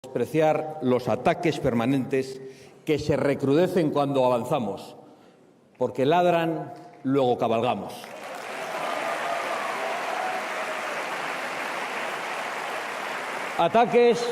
despreciar los ataques permanentes que se recrudecen cuando avanzamos, porque ladran, luego cabalgamos. Ataques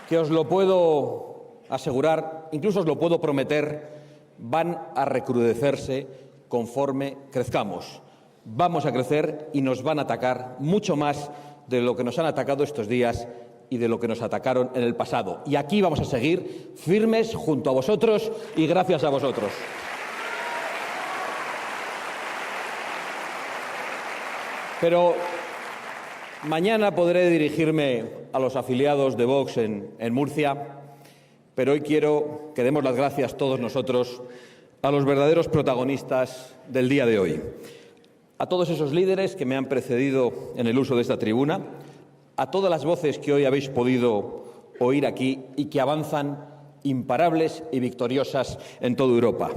que os lo puedo asegurar, incluso os lo puedo prometer, van a recrudecerse conforme crezcamos. Vamos a crecer y nos van a atacar mucho más de lo que nos han atacado estos días y de lo que nos atacaron en el pasado. Y aquí vamos a seguir firmes junto a vosotros y gracias a vosotros. Pero mañana podré dirigirme a los afiliados de Vox en Murcia, pero hoy quiero que demos las gracias todos nosotros a los verdaderos protagonistas del día de hoy. A todos esos líderes que me han precedido en el uso de esta tribuna, a todas las voces que hoy habéis podido oír aquí y que avanzan imparables y victoriosas en toda Europa.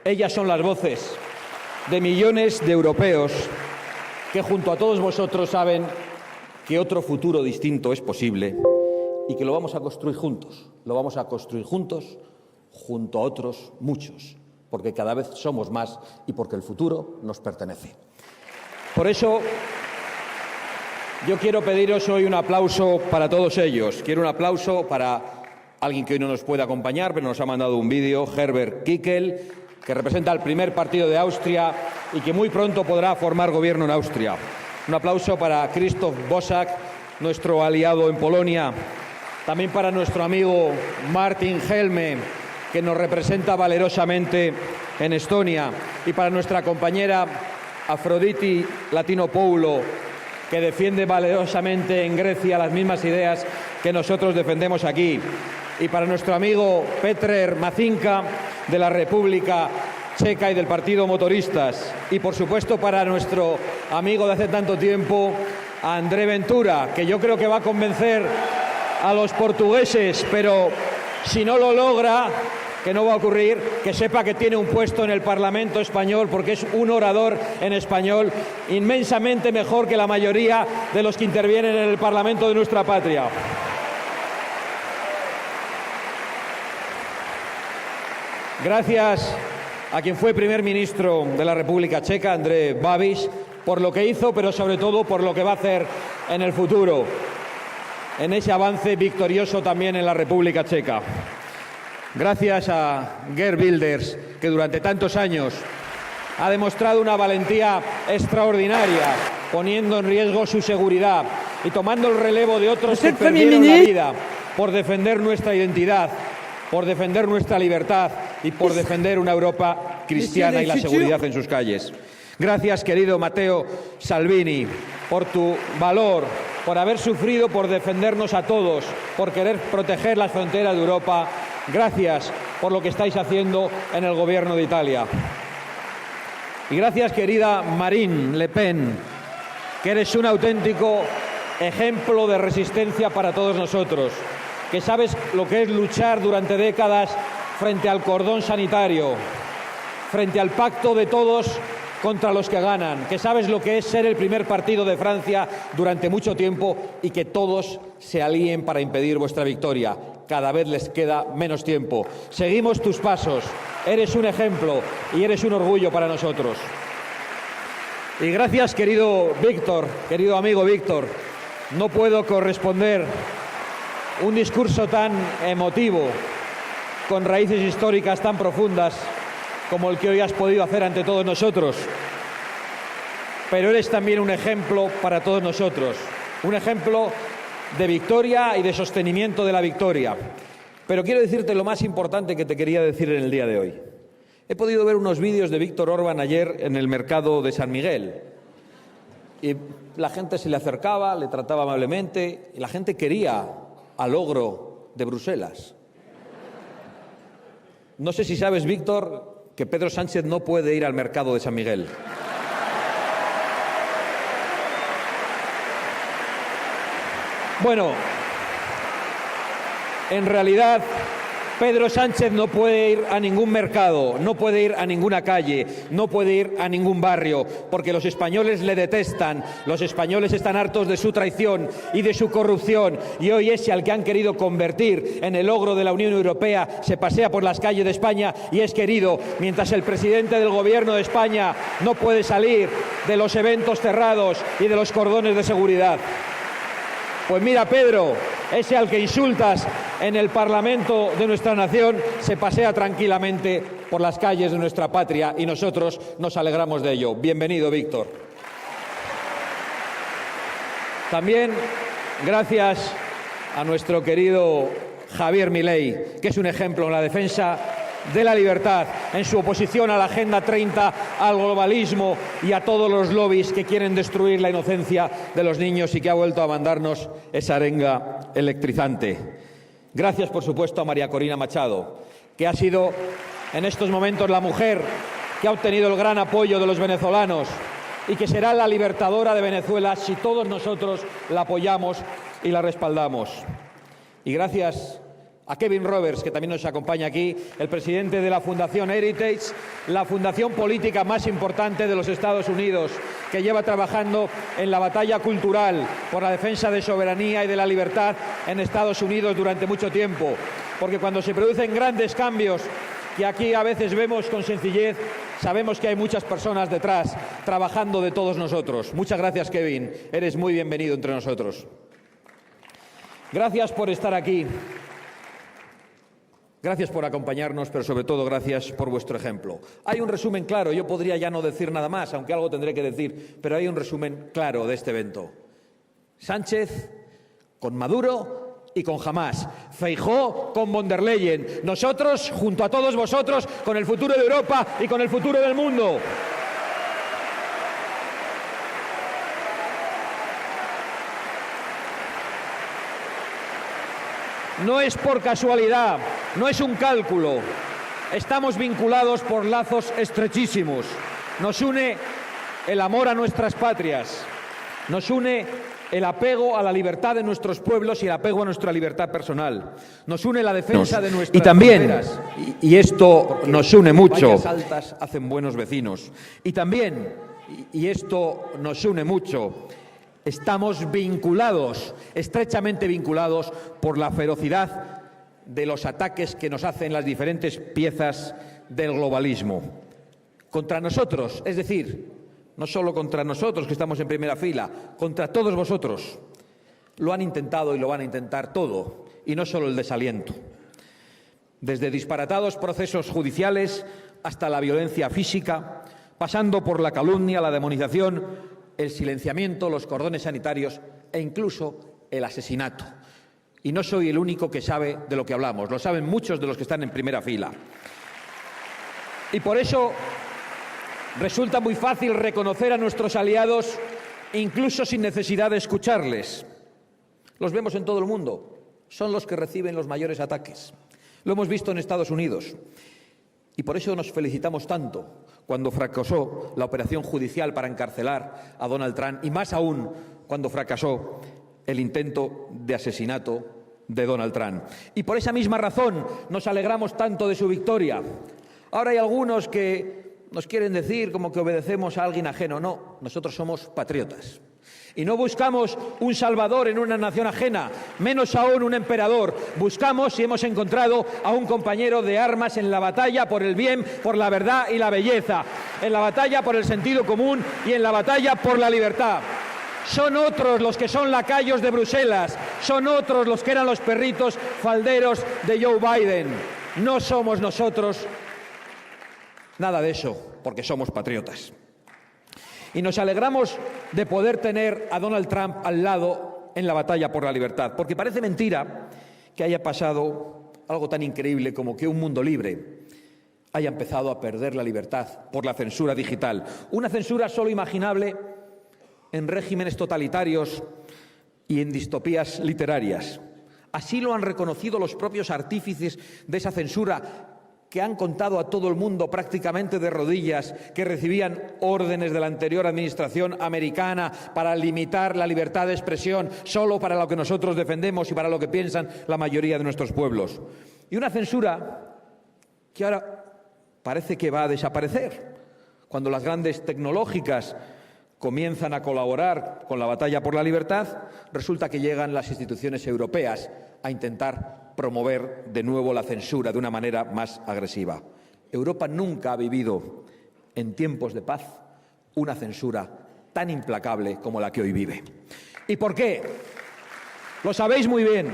Ellas son las voces de millones de europeos que junto a todos vosotros saben que otro futuro distinto es posible y que lo vamos a construir juntos. Lo vamos a construir juntos, junto a otros muchos, porque cada vez somos más y porque el futuro nos pertenece. Por eso, yo quiero pediros hoy un aplauso para todos ellos. Quiero un aplauso para alguien que hoy no nos puede acompañar, pero nos ha mandado un vídeo, Herbert Kickl, que representa al primer partido de Austria y que muy pronto podrá formar gobierno en Austria. Un aplauso para Krzysztof Bosak, nuestro aliado en Polonia. También para nuestro amigo Martin Helme, que nos representa valerosamente en Estonia. Y para nuestra compañera Afroditi Latinopoulo, que defiende valerosamente en Grecia las mismas ideas que nosotros defendemos aquí. Y para nuestro amigo Petr Macinka, de la República Checa y del Partido Motoristas. Y, por supuesto, para nuestro amigo de hace tanto tiempo, André Ventura, que yo creo que va a convencer a los portugueses, pero si no lo logra, que no va a ocurrir, que sepa que tiene un puesto en el Parlamento español, porque es un orador en español inmensamente mejor que la mayoría de los que intervienen en el Parlamento de nuestra patria. Gracias a quien fue primer ministro de la República Checa, Andrej Babiš, por lo que hizo, pero sobre todo por lo que va a hacer en el futuro, en ese avance victorioso también en la República Checa. Gracias a Geert Wilders, que durante tantos años ha demostrado una valentía extraordinaria, poniendo en riesgo su seguridad y tomando el relevo de otros que perdieron la vida por defender nuestra identidad, por defender nuestra libertad y por defender una Europa cristiana y la seguridad en sus calles. Gracias, querido Matteo Salvini, por tu valor, por haber sufrido, por defendernos a todos, por querer proteger las fronteras de Europa. Gracias por lo que estáis haciendo en el Gobierno de Italia. Y gracias, querida Marine Le Pen, que eres un auténtico ejemplo de resistencia para todos nosotros, que sabes lo que es luchar durante décadas frente al cordón sanitario, frente al pacto de todos contra los que ganan, que sabes lo que es ser el primer partido de Francia durante mucho tiempo y que todos se alíen para impedir vuestra victoria. Cada vez les queda menos tiempo. Seguimos tus pasos. Eres un ejemplo y eres un orgullo para nosotros. Y gracias, querido Víctor, querido amigo Víctor. No puedo corresponder un discurso tan emotivo, con raíces históricas tan profundas como el que hoy has podido hacer ante todos nosotros. Pero eres también un ejemplo para todos nosotros, un ejemplo de victoria y de sostenimiento de la victoria. Pero quiero decirte lo más importante que te quería decir en el día de hoy. He podido ver unos vídeos de Víctor Orbán ayer en el mercado de San Miguel. Y la gente se le acercaba, le trataba amablemente, y la gente quería al ogro de Bruselas. No sé si sabes, Víctor, que Pedro Sánchez no puede ir al mercado de San Miguel. Bueno, en realidad Pedro Sánchez no puede ir a ningún mercado, no puede ir a ninguna calle, no puede ir a ningún barrio, porque los españoles le detestan, los españoles están hartos de su traición y de su corrupción, y hoy ese al que han querido convertir en el ogro de la Unión Europea se pasea por las calles de España y es querido, mientras el presidente del Gobierno de España no puede salir de los eventos cerrados y de los cordones de seguridad. Pues mira, Pedro, ese al que insultas en el Parlamento de nuestra nación se pasea tranquilamente por las calles de nuestra patria y nosotros nos alegramos de ello. Bienvenido, Víctor. También gracias a nuestro querido Javier Milei, que es un ejemplo en la defensa de la libertad, en su oposición a la Agenda 30, al globalismo y a todos los lobbies que quieren destruir la inocencia de los niños y que ha vuelto a mandarnos esa arenga electrizante. Gracias, por supuesto, a María Corina Machado, que ha sido en estos momentos la mujer que ha obtenido el gran apoyo de los venezolanos y que será la libertadora de Venezuela si todos nosotros la apoyamos y la respaldamos. Y gracias a Kevin Roberts, que también nos acompaña aquí, el presidente de la Fundación Heritage, la fundación política más importante de los Estados Unidos, que lleva trabajando en la batalla cultural por la defensa de soberanía y de la libertad en Estados Unidos durante mucho tiempo. Porque cuando se producen grandes cambios, que aquí a veces vemos con sencillez, sabemos que hay muchas personas detrás trabajando de todos nosotros. Muchas gracias, Kevin. Eres muy bienvenido entre nosotros. Gracias por estar aquí. Gracias por acompañarnos, pero sobre todo gracias por vuestro ejemplo. Hay un resumen claro, yo podría ya no decir nada más, aunque algo tendré que decir, pero hay un resumen claro de este evento. Sánchez con Maduro y con Hamás. Feijóo con von der Leyen. Nosotros, junto a todos vosotros, con el futuro de Europa y con el futuro del mundo. No es por casualidad, no es un cálculo. Estamos vinculados por lazos estrechísimos. Nos une el amor a nuestras patrias, nos une el apego a la libertad de nuestros pueblos y el apego a nuestra libertad personal. Nos une la defensa de nuestras fronteras. Y esto nos une mucho. Vallas altas hacen buenos vecinos. Y también, y esto nos une mucho, estamos vinculados, estrechamente vinculados, por la ferocidad de los ataques que nos hacen las diferentes piezas del globalismo. Contra nosotros, es decir, no solo contra nosotros que estamos en primera fila, contra todos vosotros. Lo han intentado y lo van a intentar todo, y no solo el desaliento. Desde disparatados procesos judiciales hasta la violencia física, pasando por la calumnia, la demonización, el silenciamiento, los cordones sanitarios e incluso el asesinato. Y no soy el único que sabe de lo que hablamos, lo saben muchos de los que están en primera fila. Y por eso resulta muy fácil reconocer a nuestros aliados incluso sin necesidad de escucharles. Los vemos en todo el mundo, son los que reciben los mayores ataques. Lo hemos visto en Estados Unidos. Y por eso nos felicitamos tanto cuando fracasó la operación judicial para encarcelar a Donald Trump y más aún cuando fracasó el intento de asesinato de Donald Trump. Y por esa misma razón nos alegramos tanto de su victoria. Ahora hay algunos que nos quieren decir como que obedecemos a alguien ajeno. No, nosotros somos patriotas. Y no buscamos un salvador en una nación ajena, menos aún un emperador. Buscamos y hemos encontrado a un compañero de armas en la batalla por el bien, por la verdad y la belleza, en la batalla por el sentido común y en la batalla por la libertad. Son otros los que son lacayos de Bruselas, son otros los que eran los perritos falderos de Joe Biden. No somos nosotros nada de eso, porque somos patriotas. Y nos alegramos de poder tener a Donald Trump al lado en la batalla por la libertad, porque parece mentira que haya pasado algo tan increíble como que un mundo libre haya empezado a perder la libertad por la censura digital. Una censura solo imaginable en regímenes totalitarios y en distopías literarias. Así lo han reconocido los propios artífices de esa censura, que han contado a todo el mundo prácticamente de rodillas que recibían órdenes de la anterior administración americana para limitar la libertad de expresión solo para lo que nosotros defendemos y para lo que piensan la mayoría de nuestros pueblos. Y una censura que ahora parece que va a desaparecer. Cuando las grandes tecnológicas comienzan a colaborar con la batalla por la libertad, resulta que llegan las instituciones europeas a intentar promover de nuevo la censura de una manera más agresiva. Europa nunca ha vivido en tiempos de paz una censura tan implacable como la que hoy vive. ¿Y por qué? Lo sabéis muy bien.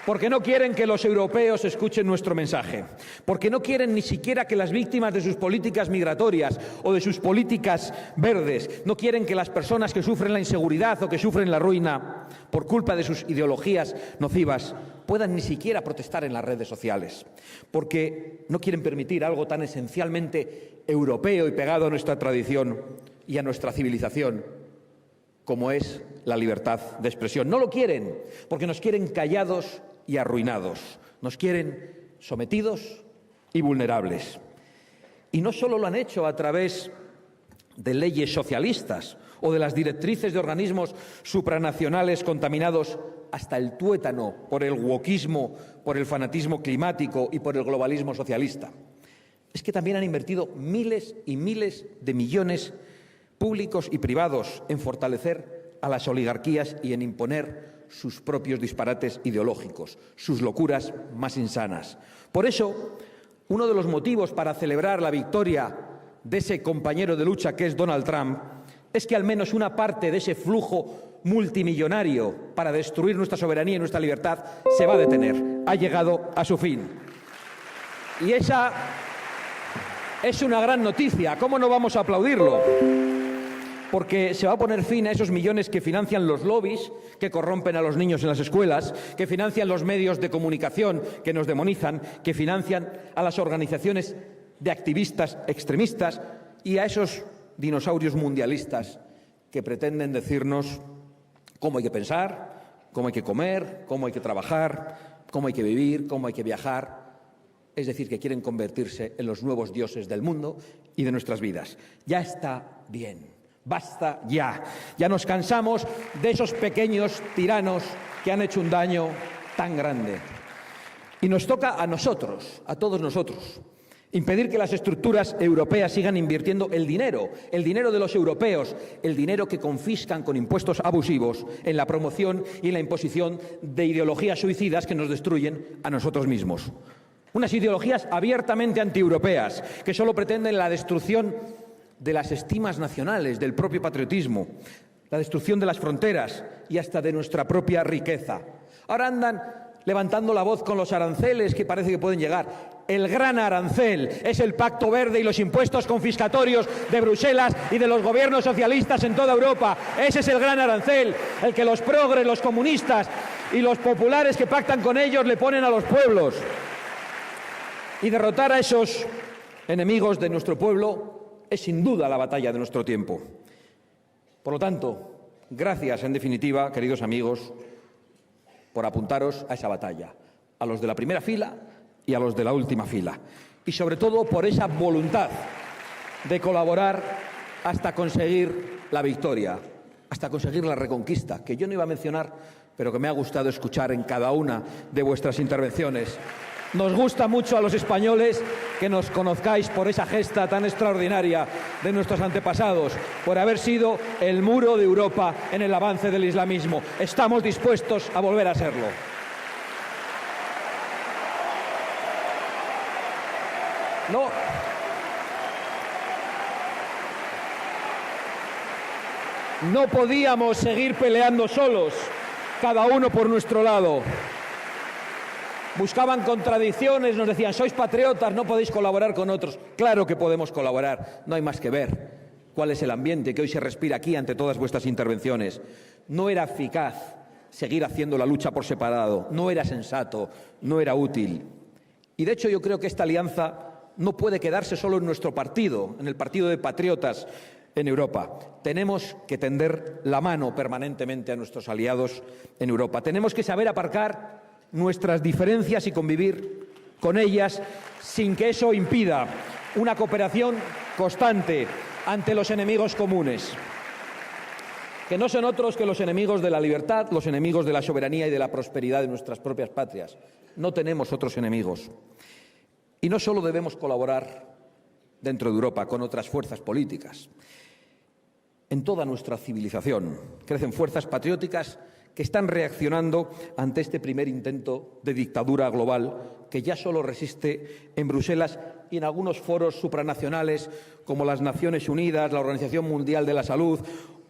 Porque no quieren que los europeos escuchen nuestro mensaje, porque no quieren ni siquiera que las víctimas de sus políticas migratorias o de sus políticas verdes, no quieren que las personas que sufren la inseguridad o que sufren la ruina por culpa de sus ideologías nocivas puedan ni siquiera protestar en las redes sociales, porque no quieren permitir algo tan esencialmente europeo y pegado a nuestra tradición y a nuestra civilización como es la libertad de expresión. No lo quieren, porque nos quieren callados y arruinados, nos quieren sometidos y vulnerables. Y no solo lo han hecho a través de leyes socialistas o de las directrices de organismos supranacionales contaminados hasta el tuétano por el wokismo, por el fanatismo climático y por el globalismo socialista. Es que también han invertido miles y miles de millones públicos y privados en fortalecer a las oligarquías y en imponer sus propios disparates ideológicos, sus locuras más insanas. Por eso, uno de los motivos para celebrar la victoria de ese compañero de lucha que es Donald Trump es que al menos una parte de ese flujo multimillonario para destruir nuestra soberanía y nuestra libertad se va a detener. Ha llegado a su fin. Y esa es una gran noticia. ¿Cómo no vamos a aplaudirlo? Porque se va a poner fin a esos millones que financian los lobbies, que corrompen a los niños en las escuelas, que financian los medios de comunicación que nos demonizan, que financian a las organizaciones de activistas extremistas y a esos dinosaurios mundialistas que pretenden decirnos cómo hay que pensar, cómo hay que comer, cómo hay que trabajar, cómo hay que vivir, cómo hay que viajar. Es decir, que quieren convertirse en los nuevos dioses del mundo y de nuestras vidas. Ya está bien. Basta ya. Ya nos cansamos de esos pequeños tiranos que han hecho un daño tan grande. Y nos toca a nosotros, a todos nosotros, impedir que las estructuras europeas sigan invirtiendo el dinero de los europeos, el dinero que confiscan con impuestos abusivos en la promoción y en la imposición de ideologías suicidas que nos destruyen a nosotros mismos. Unas ideologías abiertamente antieuropeas que solo pretenden la destrucción de las estimas nacionales, del propio patriotismo, la destrucción de las fronteras y hasta de nuestra propia riqueza. Ahora andan levantando la voz con los aranceles que parece que pueden llegar. El gran arancel es el Pacto Verde y los impuestos confiscatorios de Bruselas y de los gobiernos socialistas en toda Europa. Ese es el gran arancel, el que los progres, los comunistas y los populares que pactan con ellos le ponen a los pueblos. Y derrotar a esos enemigos de nuestro pueblo es sin duda la batalla de nuestro tiempo. Por lo tanto, gracias en definitiva, queridos amigos, por apuntaros a esa batalla, a los de la primera fila y a los de la última fila. Y sobre todo por esa voluntad de colaborar hasta conseguir la victoria, hasta conseguir la reconquista, que yo no iba a mencionar, pero que me ha gustado escuchar en cada una de vuestras intervenciones. Nos gusta mucho a los españoles que nos conozcáis por esa gesta tan extraordinaria de nuestros antepasados, por haber sido el muro de Europa en el avance del islamismo. Estamos dispuestos a volver a serlo. No podíamos seguir peleando solos, cada uno por nuestro lado. Buscaban contradicciones, nos decían, sois patriotas, no podéis colaborar con otros. Claro que podemos colaborar, no hay más que ver cuál es el ambiente que hoy se respira aquí ante todas vuestras intervenciones. No era eficaz seguir haciendo la lucha por separado, no era sensato, no era útil. Y de hecho yo creo que esta alianza no puede quedarse solo en nuestro partido, en el partido de patriotas en Europa. Tenemos que tender la mano permanentemente a nuestros aliados en Europa. Tenemos que saber aparcar nuestras diferencias y convivir con ellas sin que eso impida una cooperación constante ante los enemigos comunes. que no son otros que los enemigos de la libertad, los enemigos de la soberanía y de la prosperidad de nuestras propias patrias. No tenemos otros enemigos. Y no solo debemos colaborar dentro de Europa con otras fuerzas políticas. En toda nuestra civilización crecen fuerzas patrióticas que están reaccionando ante este primer intento de dictadura global que ya solo resiste en Bruselas y en algunos foros supranacionales como las Naciones Unidas, la Organización Mundial de la Salud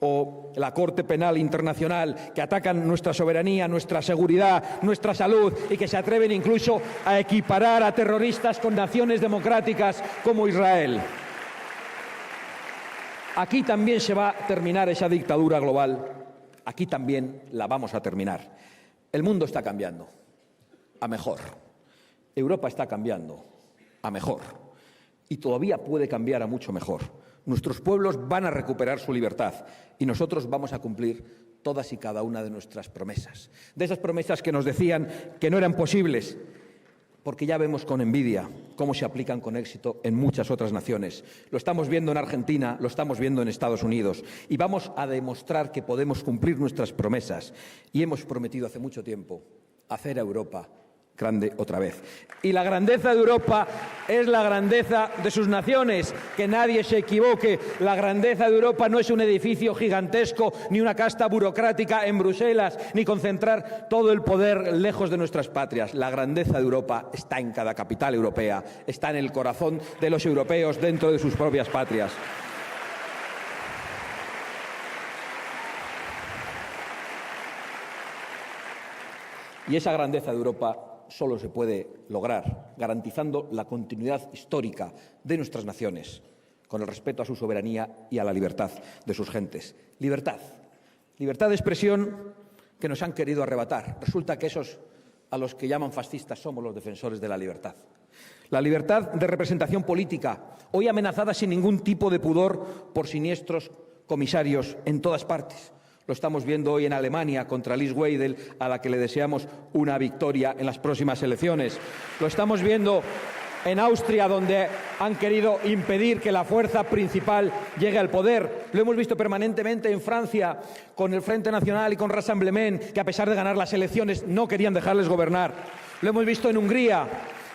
o la Corte Penal Internacional, que atacan nuestra soberanía, nuestra seguridad, nuestra salud y que se atreven incluso a equiparar a terroristas con naciones democráticas como Israel. Aquí también se va a terminar esa dictadura global. Aquí también la vamos a terminar. El mundo está cambiando a mejor. Europa está cambiando a mejor. Y todavía puede cambiar a mucho mejor. Nuestros pueblos van a recuperar su libertad y nosotros vamos a cumplir todas y cada una de nuestras promesas. De esas promesas que nos decían que no eran posibles, porque ya vemos con envidia cómo se aplican con éxito en muchas otras naciones. Lo estamos viendo en Argentina, lo estamos viendo en Estados Unidos y vamos a demostrar que podemos cumplir nuestras promesas. Y hemos prometido hace mucho tiempo hacer a Europa grande otra vez. Y la grandeza de Europa es la grandeza de sus naciones. Que nadie se equivoque. La grandeza de Europa no es un edificio gigantesco, ni una casta burocrática en Bruselas, ni concentrar todo el poder lejos de nuestras patrias. La grandeza de Europa está en cada capital europea, está en el corazón de los europeos dentro de sus propias patrias. Y esa grandeza de Europa solo se puede lograr garantizando la continuidad histórica de nuestras naciones, con el respeto a su soberanía y a la libertad de sus gentes. Libertad. Libertad de expresión que nos han querido arrebatar. Resulta que esos a los que llaman fascistas somos los defensores de la libertad. La libertad de representación política, hoy amenazada sin ningún tipo de pudor por siniestros comisarios en todas partes. Lo estamos viendo hoy en Alemania contra Alice Weidel, a la que le deseamos una victoria en las próximas elecciones. Lo estamos viendo en Austria, donde han querido impedir que la fuerza principal llegue al poder. Lo hemos visto permanentemente en Francia, con el Frente Nacional y con Rassemblement, que a pesar de ganar las elecciones no querían dejarles gobernar. Lo hemos visto en Hungría,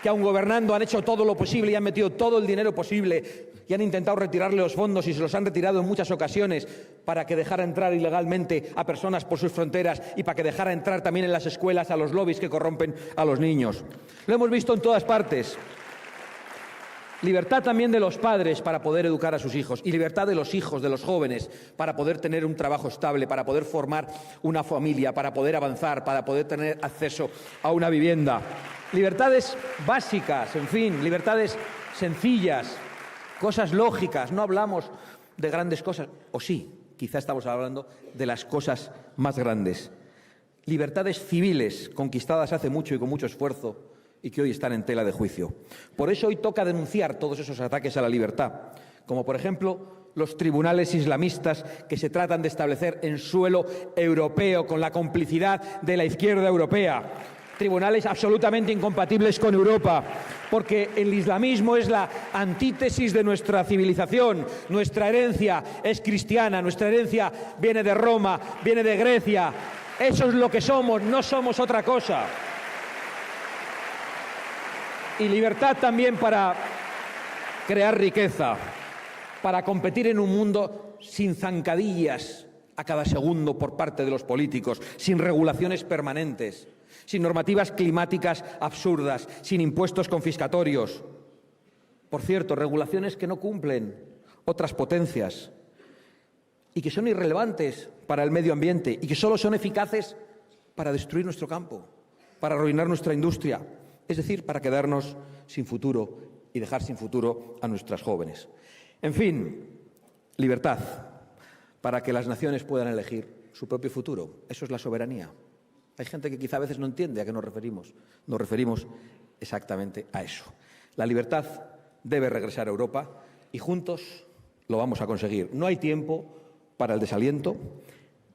que aun gobernando han hecho todo lo posible y han metido todo el dinero posible y han intentado retirarle los fondos y se los han retirado en muchas ocasiones para que dejara entrar ilegalmente a personas por sus fronteras y para que dejara entrar también en las escuelas a los lobbies que corrompen a los niños. Lo hemos visto en todas partes. Libertad también de los padres para poder educar a sus hijos y libertad de los hijos, de los jóvenes, para poder tener un trabajo estable, para poder formar una familia, para poder avanzar, para poder tener acceso a una vivienda. Libertades básicas, en fin, libertades sencillas, cosas lógicas. No hablamos de grandes cosas, o sí, quizá estamos hablando de las cosas más grandes. Libertades civiles conquistadas hace mucho y con mucho esfuerzo y que hoy están en tela de juicio. Por eso hoy toca denunciar todos esos ataques a la libertad, como por ejemplo los tribunales islamistas que se tratan de establecer en suelo europeo con la complicidad de la izquierda europea. Tribunales absolutamente incompatibles con Europa, porque el islamismo es la antítesis de nuestra civilización. Nuestra herencia es cristiana, nuestra herencia viene de Roma, viene de Grecia. Eso es lo que somos, no somos otra cosa. Y libertad también para crear riqueza, para competir en un mundo sin zancadillas a cada segundo por parte de los políticos, sin regulaciones permanentes, sin normativas climáticas absurdas, sin impuestos confiscatorios. Por cierto, regulaciones que no cumplen otras potencias y que son irrelevantes para el medio ambiente y que solo son eficaces para destruir nuestro campo, para arruinar nuestra industria, es decir, para quedarnos sin futuro y dejar sin futuro a nuestras jóvenes. En fin, libertad para que las naciones puedan elegir su propio futuro. Eso es la soberanía. Hay gente que quizá a veces no entiende a qué nos referimos. Nos referimos exactamente a eso. La libertad debe regresar a Europa y juntos lo vamos a conseguir. No hay tiempo para el desaliento,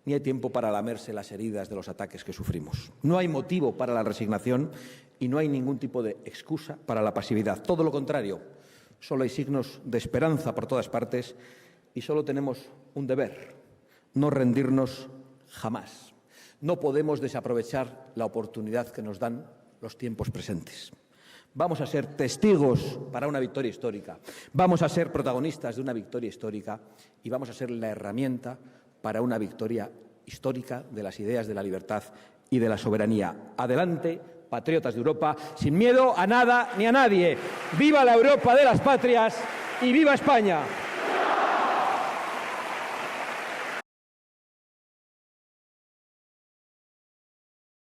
ni hay tiempo para lamerse las heridas de los ataques que sufrimos. No hay motivo para la resignación y no hay ningún tipo de excusa para la pasividad. Todo lo contrario, solo hay signos de esperanza por todas partes y solo tenemos un deber, no rendirnos jamás. No podemos desaprovechar la oportunidad que nos dan los tiempos presentes. Vamos a ser testigos para una victoria histórica, vamos a ser protagonistas de una victoria histórica y vamos a ser la herramienta para una victoria histórica de las ideas de la libertad y de la soberanía. Adelante, patriotas de Europa, sin miedo a nada ni a nadie. ¡Viva la Europa de las patrias y viva España!